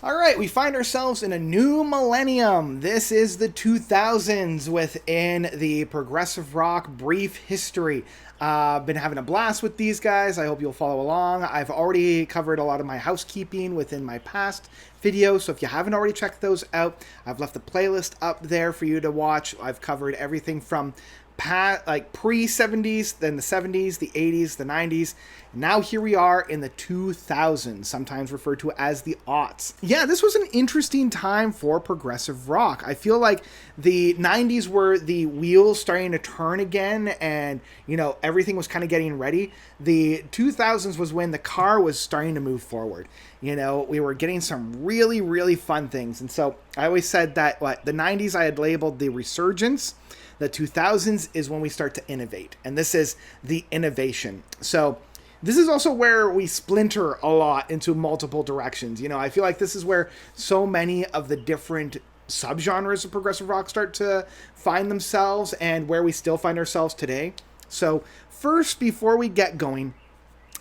All right, we find ourselves in a new millennium. This is the 2000s within the progressive rock brief history. Been having a blast with these guys. I hope you'll follow along. I've already covered a lot of my housekeeping within my past videos, so if you haven't already checked those out, I've left a playlist up there for you to watch. I've covered everything from pre-70s, then the 70s, the 80s, the 90s. Now here we are in the 2000s, sometimes referred to as the aughts. Yeah, this was an interesting time for progressive rock. I feel like the 90s were the wheels starting to turn again, and everything was kind of getting ready. The 2000s was when the car was starting to move forward. We were getting some really, really fun things. And so I always said that the 90s I had labeled the resurgence. The 2000s is when we start to innovate, and this is the innovation. So this is also where we splinter a lot into multiple directions. I feel like this is where so many of the different subgenres of progressive rock start to find themselves, and where we still find ourselves today. So first, before we get going,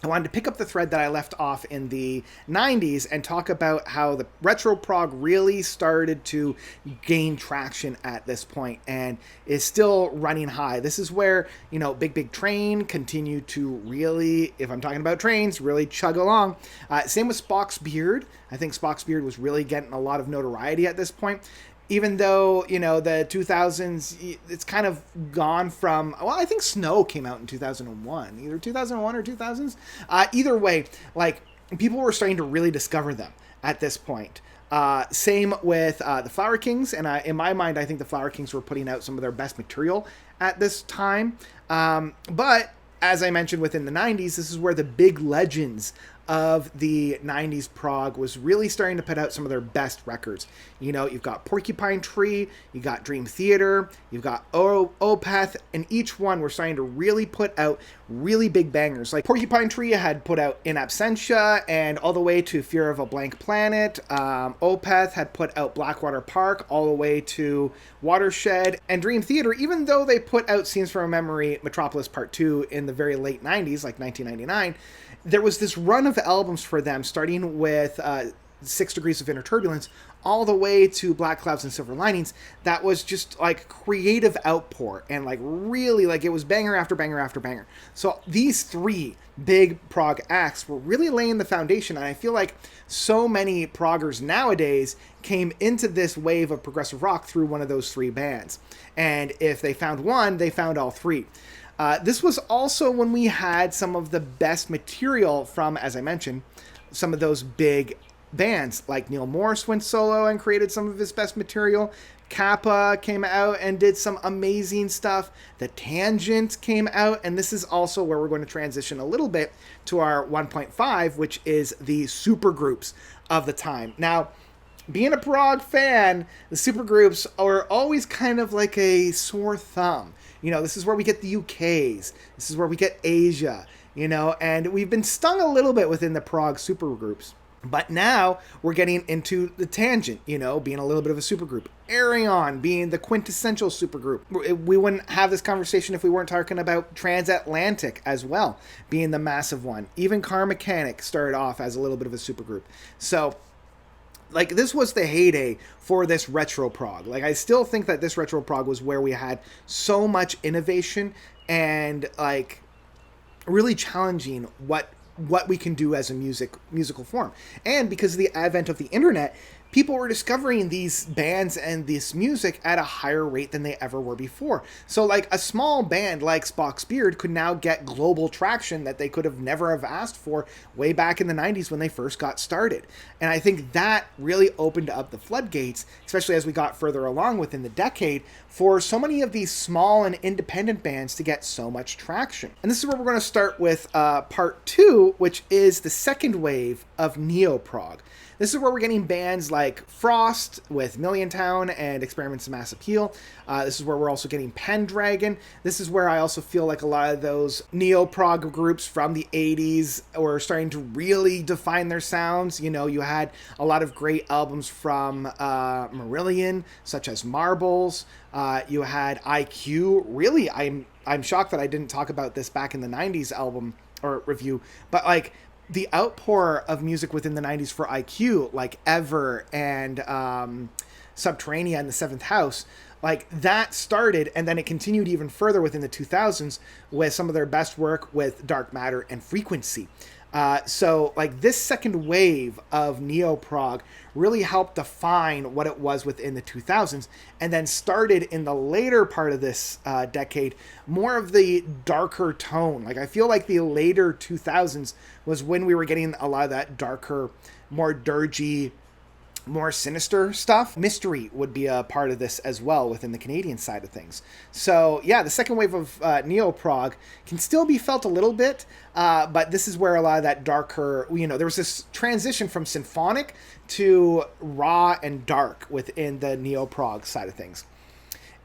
I wanted to pick up the thread that I left off in the 90s and talk about how the retro prog really started to gain traction at this point and is still running high. This is where, Big Big Train continue to really, if I'm talking about trains, really chug along. Same with Spock's Beard. I think Spock's Beard was really getting a lot of notoriety at this point. Even though, the 2000s, it's kind of gone from, I think Snow came out in 2001, either 2001 or 2000s. Either way, people were starting to really discover them at this point. Same with the Flower Kings, and in my mind, I think the Flower Kings were putting out some of their best material at this time. But as I mentioned within the 90s, this is where the big legends of the 90s prog was really starting to put out some of their best records. You've got Porcupine Tree, you got Dream Theater, you've got Opeth, and each one were starting to really put out really big bangers. Like Porcupine Tree had put out In Absentia and all the way to Fear of a Blank Planet. Opeth had put out Blackwater Park all the way to Watershed. And Dream Theater, even though they put out Scenes from a Memory, Metropolis Part 2 in the very late 90s, like 1999, there was this run of albums for them, starting with 6 Degrees of Inner Turbulence, all the way to Black Clouds and Silver Linings, that was just creative outpour, and really, it was banger after banger after banger. So these three big prog acts were really laying the foundation, and I feel like so many proggers nowadays came into this wave of progressive rock through one of those three bands. And if they found one, they found all three. This was also when we had some of the best material from, as I mentioned, some of those big bands. Like Neil Morris went solo and created some of his best material. Kappa came out and did some amazing stuff. The Tangent came out, and this is also where we're going to transition a little bit to our 1.5, which is the supergroups of the time. Now, being a prog fan, the supergroups are always kind of like a sore thumb. This is where we get the UKs. This is where we get Asia, and we've been stung a little bit within the prog supergroups. But now we're getting into the Tangent, being a little bit of a supergroup. Arion being the quintessential supergroup. We wouldn't have this conversation if we weren't talking about Transatlantic as well, being the massive one. Even Car Mechanic started off as a little bit of a supergroup. So this was the heyday for this retro prog. I still think that this retro prog was where we had so much innovation and really challenging what we can do as a musical form. And because of the advent of the internet, people were discovering these bands and this music at a higher rate than they ever were before. So a small band like Spock's Beard could now get global traction that they could have never have asked for way back in the 90s when they first got started. And I think that really opened up the floodgates, especially as we got further along within the decade, for so many of these small and independent bands to get so much traction. And this is where we're going to start with part 2, which is the second wave of neo-prog. This is where we're getting bands like Frost with Milliontown and Experiments of Mass Appeal. This is where we're also getting Pendragon. This is where I also feel like a lot of those neo-prog groups from the 80s were starting to really define their sounds. You had a lot of great albums from Marillion, such as Marbles. You had IQ. Really, I'm shocked that I didn't talk about this back in the 90s album or review, but the outpour of music within the 90s for IQ, like Ever and Subterranea and the Seventh House, like that started, and then it continued even further within the 2000s with some of their best work with Dark Matter and Frequency. So like this second wave of neo-prog really helped define what it was within the 2000s, and then started in the later part of this decade more of the darker tone. Like I feel like the later 2000s was when we were getting a lot of that darker, more dirgy, more sinister stuff. Mystery would be a part of this as well within the Canadian side of things. So yeah, the second wave of neo-prog can still be felt a little bit, but this is where a lot of that darker, there was this transition from symphonic to raw and dark within the neo-prog side of things.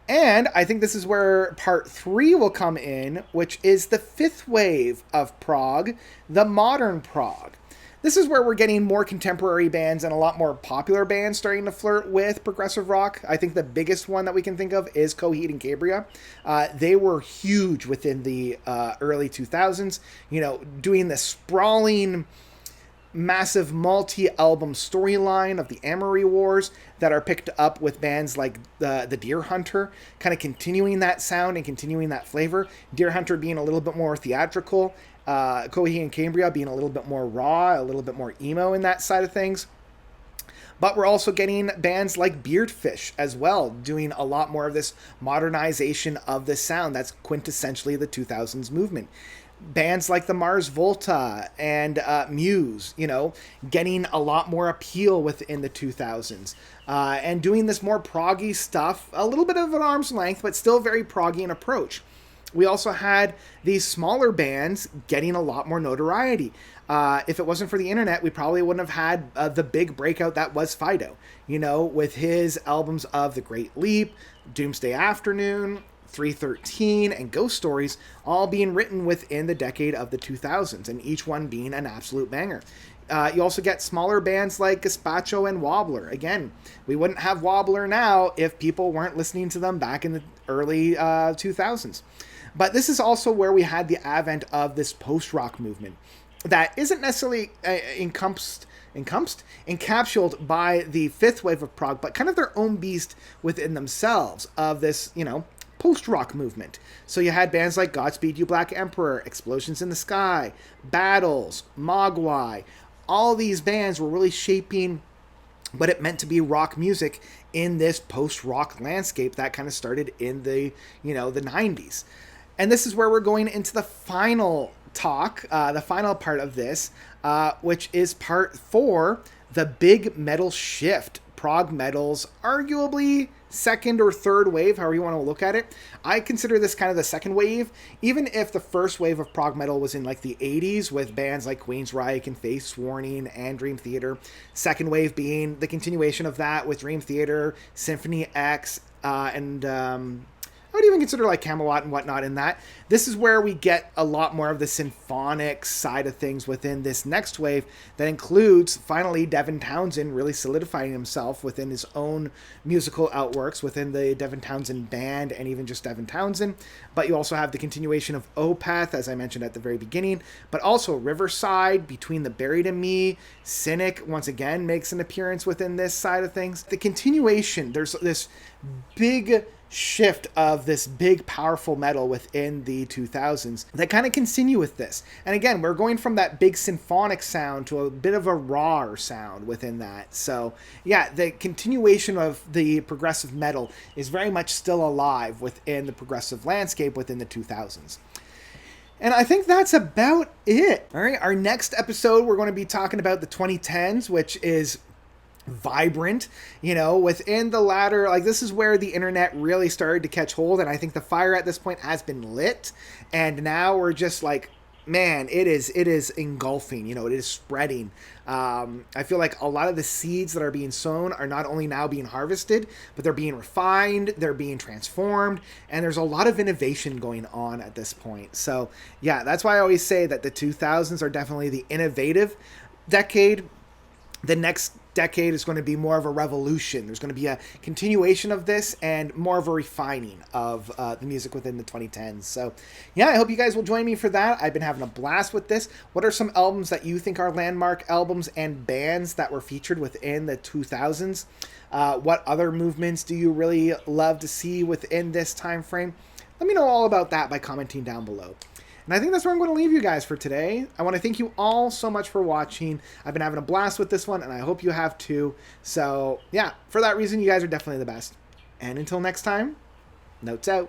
And I think this is where part 3 will come in, which is the fifth wave of prog, the modern prog. This is where we're getting more contemporary bands and a lot more popular bands starting to flirt with progressive rock. I think the biggest one that we can think of is Coheed and Cambria. They were huge within the early 2000s, doing the sprawling, massive multi-album storyline of the Amory Wars that are picked up with bands like the Deer Hunter, kind of continuing that sound and continuing that flavor. Deer Hunter being a little bit more theatrical, Coheed and Cambria being a little bit more raw, a little bit more emo in that side of things. But we're also getting bands like Beardfish as well, doing a lot more of this modernization of the sound that's quintessentially the 2000s movement. Bands like the Mars Volta and Muse, getting a lot more appeal within the 2000s. And doing this more proggy stuff, a little bit of an arm's length, but still very proggy in approach. We also had these smaller bands getting a lot more notoriety. If it wasn't for the internet, we probably wouldn't have had the big breakout that was Fido, with his albums of The Great Leap, Doomsday Afternoon, 313, and Ghost Stories all being written within the decade of the 2000s, and each one being an absolute banger. You also get smaller bands like Gazpacho and Wobbler. Again, we wouldn't have Wobbler now if people weren't listening to them back in the early 2000s. But this is also where we had the advent of this post-rock movement that isn't necessarily encapsulated by the fifth wave of prog, but kind of their own beast within themselves of this, post-rock movement. So you had bands like Godspeed You Black Emperor, Explosions in the Sky, Battles, Mogwai. All these bands were really shaping what it meant to be rock music in this post-rock landscape that kind of started in the 90s. And this is where we're going into the final talk, the final part of this, which is part 4, the big metal shift. Prog metal's arguably second or third wave, however you want to look at it. I consider this kind of the second wave, even if the first wave of prog metal was in like the 80s with bands like Queensryche and Face Warning and Dream Theater. Second wave being the continuation of that with Dream Theater, Symphony X, and I would even consider like Camelot and whatnot in that. This is where we get a lot more of the symphonic side of things within this next wave that includes, finally, Devin Townsend really solidifying himself within his own musical outworks within the Devin Townsend Band and even just Devin Townsend. But you also have the continuation of Opeth, as I mentioned at the very beginning, but also Riverside, Between the Buried and Me, Cynic, once again, makes an appearance within this side of things. The continuation, there's this big shift of this big powerful metal within the 2000s that kind of continue with this. And again, we're going from that big symphonic sound to a bit of a rawer sound within that. So yeah, the continuation of the progressive metal is very much still alive within the progressive landscape within the 2000s. And I think that's about it. All right, our next episode, we're going to be talking about the 2010s, which is vibrant, within the latter, like this is where the internet really started to catch hold, and I think the fire at this point has been lit, and now we're just like, man, it is engulfing, it is spreading. I feel like a lot of the seeds that are being sown are not only now being harvested, but they're being refined, they're being transformed, and there's a lot of innovation going on at this point. So yeah, that's why I always say that the 2000s are definitely the innovative decade. The next decade is going to be more of a revolution. There's going to be a continuation of this and more of a refining of the music within the 2010s. So yeah, I hope you guys will join me for that. I've been having a blast with this. What are some albums that you think are landmark albums and bands that were featured within the 2000s? What other movements do you really love to see within this time frame? Let me know all about that by commenting down below. And I think that's where I'm going to leave you guys for today. I want to thank you all so much for watching. I've been having a blast with this one, and I hope you have too. So yeah, for that reason, you guys are definitely the best. And until next time, notes out.